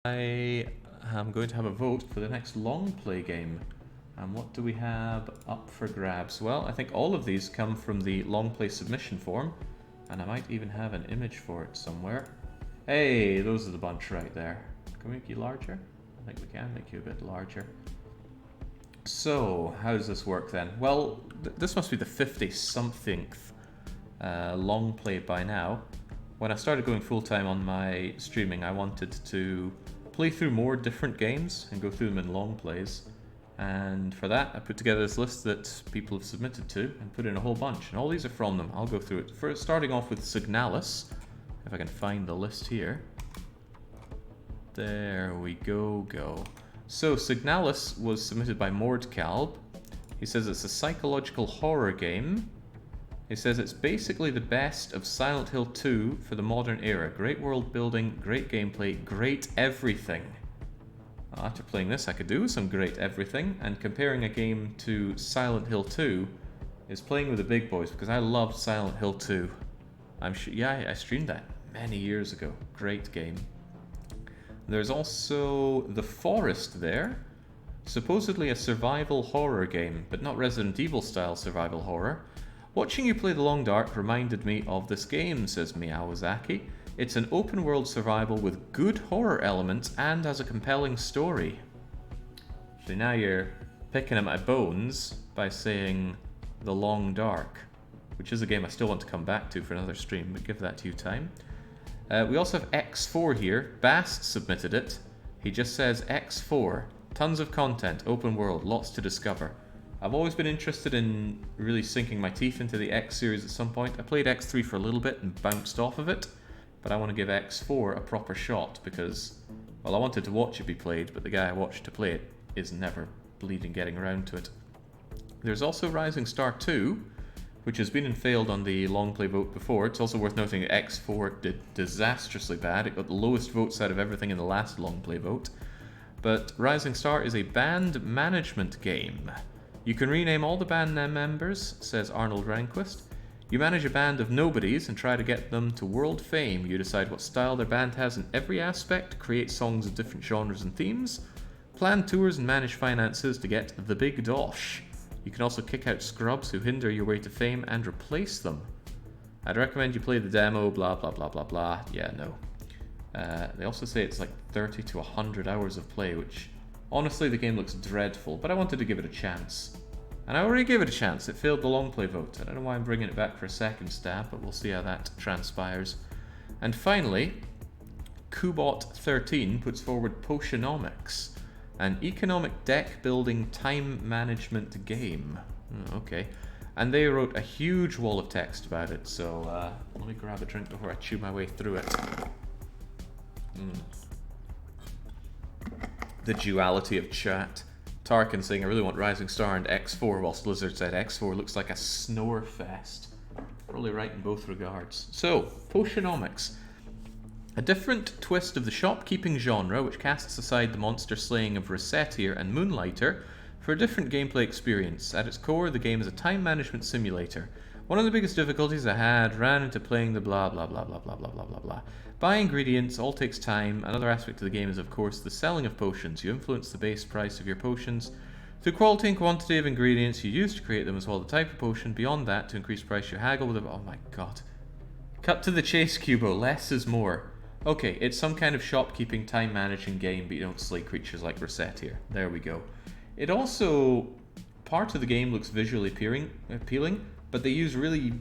I am going to have a vote for the next Longplay game. And what do we have up for grabs? Well, I think all of these come from the Longplay submission form, and I might even have an image for it somewhere. Hey, those are the bunch right there. Can we make you larger? I think we can make you a bit larger. So, how does this work then? Well, this must be the 50-somethingth Longplay by now. When I started going full-time on my streaming, I wanted to play through more different games and go through them in long plays. And for that, I put together this list that people have submitted to and put in a whole bunch. And all these are from them. I'll go through it. First, starting off with Signalis, if I can find the list here. There we go. So Signalis was submitted by Mordkalb. He says it's a psychological horror game. He says it's basically the best of Silent Hill 2 for the modern era. Great world building, great gameplay, great everything. After playing this, I could do some great everything, and comparing a game to Silent Hill 2 is playing with the big boys, because I loved Silent Hill 2. I streamed that many years ago. Great game. There's also The Forest there. Supposedly a survival horror game, but not Resident Evil style survival horror. Watching you play The Long Dark reminded me of this game, says Miyawazaki. It's an open world survival with good horror elements and has a compelling story. So now you're picking at my bones by saying The Long Dark, which is a game I still want to come back to for another stream, but give that to you time. We also have X4 here. Bass submitted it. He just says X4. Tons of content, open world, lots to discover. I've always been interested in really sinking my teeth into the X series at some point. I played X3 for a little bit and bounced off of it, but I want to give X4 a proper shot because, well, I wanted to watch it be played, but the guy I watched to play it is never bleeding getting around to it. There's also Rising Star 2, which has been and failed on the Longplay vote before. It's also worth noting that X4 did disastrously bad. It got the lowest votes out of everything in the last Longplay vote. But Rising Star is a band management game. You can rename all the band members, says Arnold Rehnquist. You manage a band of nobodies and try to get them to world fame. You decide what style their band has in every aspect, create songs of different genres and themes, plan tours and manage finances to get the big dosh. You can also kick out scrubs who hinder your way to fame and replace them. I'd recommend you play the demo, blah blah blah blah blah. Yeah, no. They also say it's like 30 to 100 hours of play, which honestly the game looks dreadful, but I wanted to give it a chance. And I already gave it a chance. It failed the Longplay vote. I don't know why I'm bringing it back for a second stab, but we'll see how that transpires. And finally, Kubot13 puts forward Potionomics, an economic deck building time management game. Okay. And they wrote a huge wall of text about it, so let me grab a drink before I chew my way through it. The duality of chat. Tarkin saying, I really want Rising Star and X4, whilst Blizzard said X4 looks like a snore fest. Probably right in both regards. So, Potionomics. A different twist of the shopkeeping genre, which casts aside the monster slaying of Resetir and Moonlighter for a different gameplay experience. At its core, the game is a time management simulator. One of the biggest difficulties I had ran into playing the blah blah blah blah blah blah blah blah blah. Buying ingredients all takes time. Another aspect of the game is, of course, the selling of potions. You influence the base price of your potions through quality and quantity of ingredients you use to create them, as well as the type of potion. Beyond that, to increase price, you haggle with them. Oh my god. Cut to the chase, Cubo. Less is more. Okay, it's some kind of shopkeeping, time managing game, but you don't slay creatures like Resetir. There we go. It also, part of the game looks visually appealing, but they use really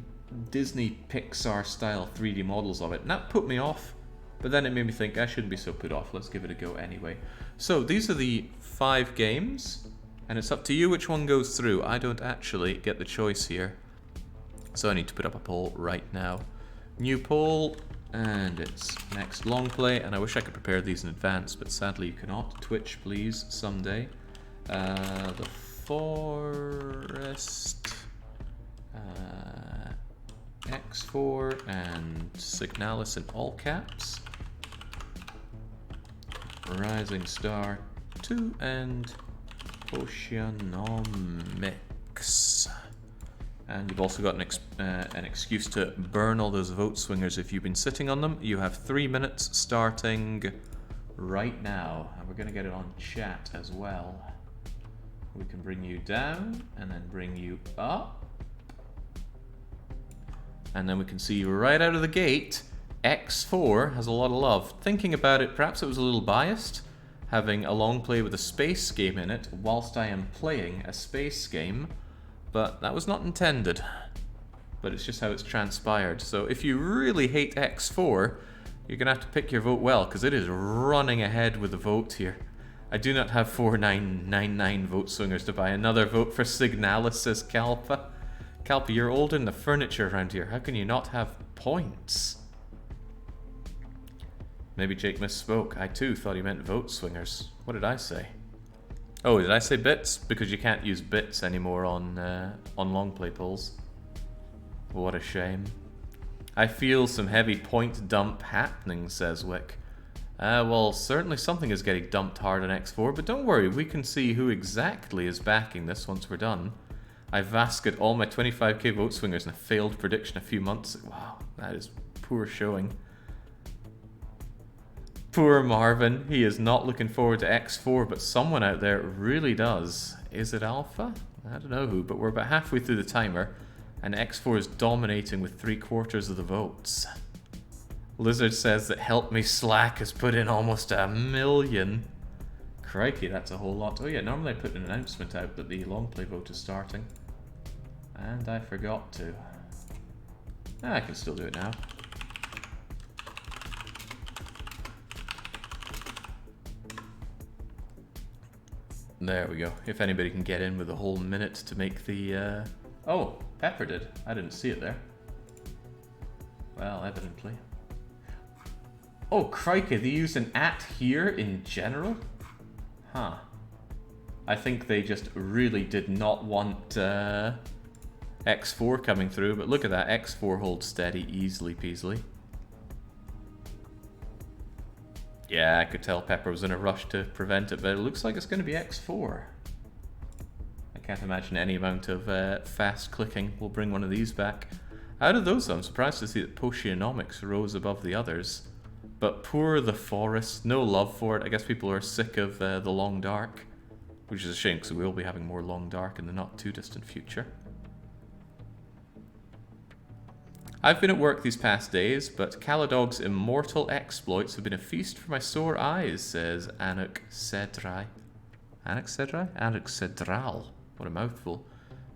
Disney Pixar style 3D models of it, and that put me off, but then it made me think I shouldn't be so put off. Let's give it a go anyway. So these are the 5 games, and it's up to you which one goes through. I don't actually get the choice here, so I need to put up a poll right now. New poll, and it's next Longplay, and I wish I could prepare these in advance, but sadly you cannot. Twitch, please, someday. The Forest, X4, and Signalis in all caps. Rising Star 2 and Potionomics. And you've also got an excuse to burn all those vote swingers if you've been sitting on them. You have 3 minutes starting right now. And we're going to get it on chat as well. We can bring you down and then bring you up. And then we can see right out of the gate, X4 has a lot of love. Thinking about it, perhaps it was a little biased, having a long play with a space game in it, whilst I am playing a space game, but that was not intended. But it's just how it's transpired. So if you really hate X4, you're going to have to pick your vote well, because it is running ahead with the vote here. I do not have 4999 vote swingers to buy another vote for Signalis, says Kalpa. Kalpa, you're older than the furniture around here. How can you not have points? Maybe Jake misspoke. I too thought he meant vote swingers. What did I say? Oh, did I say bits? Because you can't use bits anymore on Longplay polls. What a shame. I feel some heavy point dump happening, says Wick. Well, certainly something is getting dumped hard on X4, but don't worry, we can see who exactly is backing this once we're done. I vasqued all my 25k vote swingers in a failed prediction a few months. Wow, that is poor showing. Poor Marvin, he is not looking forward to X4, but someone out there really does. Is it Alpha? I don't know who, but we're about halfway through the timer, and X4 is dominating with 3/4 of the votes. Lizard says that Help Me Slack has put in almost 1 million. Crikey, that's a whole lot. Oh yeah, normally I put an announcement out that the Longplay vote is starting. And I forgot to. I can still do it now. There we go. If anybody can get in with a whole minute to make the... Oh, Pepper did. I didn't see it there. Well, evidently. Oh, crikey, they used an @ here in general? Huh. I think they just really did not want X4 coming through, but look at that, X4 holds steady easily peasily. Yeah, I could tell Pepper was in a rush to prevent it, but it looks like it's going to be X4. I can't imagine any amount of fast clicking will bring one of these back. Out of those, though, I'm surprised to see that Potionomics rose above the others. But poor the Forest, no love for it. I guess people are sick of the Long Dark, which is a shame because we will be having more Long Dark in the not too distant future. I've been at work these past days, but Caladog's immortal exploits have been a feast for my sore eyes, says Anuk Sedrai. Anuk Sedrai? Anuk Sedral. What a mouthful.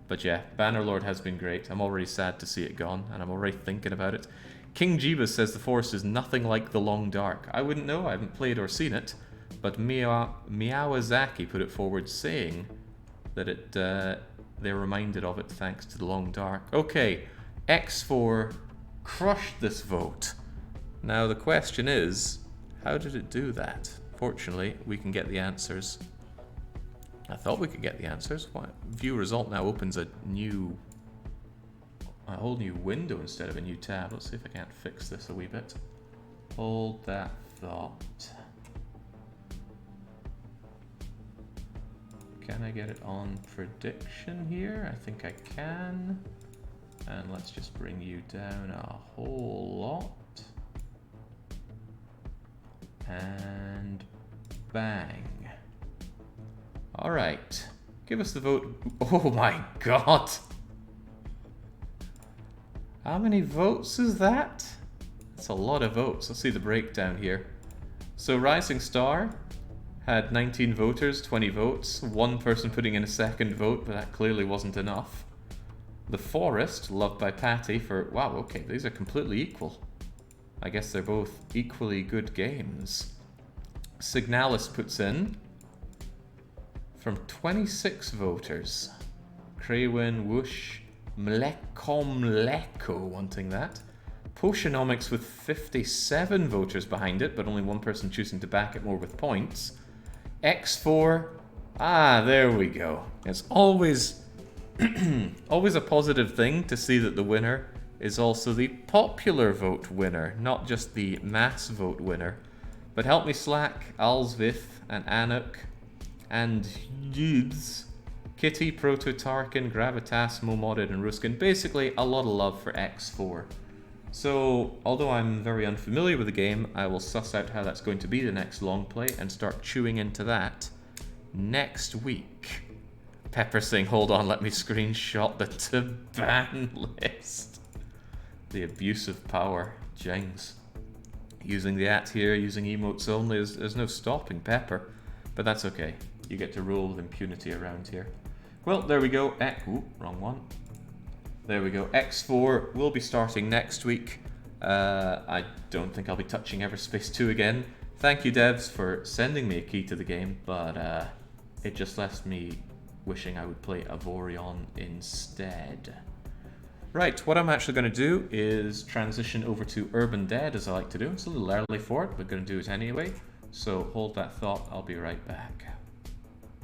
But yeah, Bannerlord has been great. I'm already sad to see it gone, and I'm already thinking about it. King Jeebus says the Forest is nothing like the Long Dark. I wouldn't know, I haven't played or seen it, but Miyawazaki put it forward saying that they're reminded of it thanks to the Long Dark. Okay, X4 crushed this vote. Now the question is, how did it do that? Fortunately, we can get the answers. I thought we could get the answers. What? View result now opens a whole new window instead of a new tab. Let's see if I can't fix this a wee bit. Hold that thought. Can I get it on prediction here? I think I can. And let's just bring you down a whole lot. And bang. Alright. Give us the vote. Oh my god! How many votes is that? That's a lot of votes. Let's see the breakdown here. So Rising Star had 19 voters, 20 votes. One person putting in a second vote, but that clearly wasn't enough. The Forest, loved by Patty for... Wow, okay, these are completely equal. I guess they're both equally good games. Signalis puts in from 26 voters. Craywin, Whoosh, Mlekomleko wanting that. Potionomics with 57 voters behind it, but only one person choosing to back it more with points. X4, there we go. It's always always a positive thing to see that the winner is also the popular vote winner, not just the mass vote winner. But Help Me Slack, Alsvith, and Anuk, and Yubs, Kitty, Proto, Tarkin, Gravitas, Momodded, and Ruskin. Basically, a lot of love for X4. So, although I'm very unfamiliar with the game, I will suss out how that's going to be the next long play and start chewing into that next week. Pepper saying, hold on, let me screenshot the to ban list. The abuse of power, Jings. Using the @ here, using emotes only, there's no stopping Pepper. But that's okay. You get to rule with impunity around here. Well, there we go. Ooh, wrong one. There we go. X4 will be starting next week. I don't think I'll be touching Everspace 2 again. Thank you, devs, for sending me a key to the game, but it just left me wishing I would play Avorion instead. Right, what I'm actually going to do is transition over to Urban Dead, as I like to do. It's a little early for it, but going to do it anyway. So hold that thought, I'll be right back.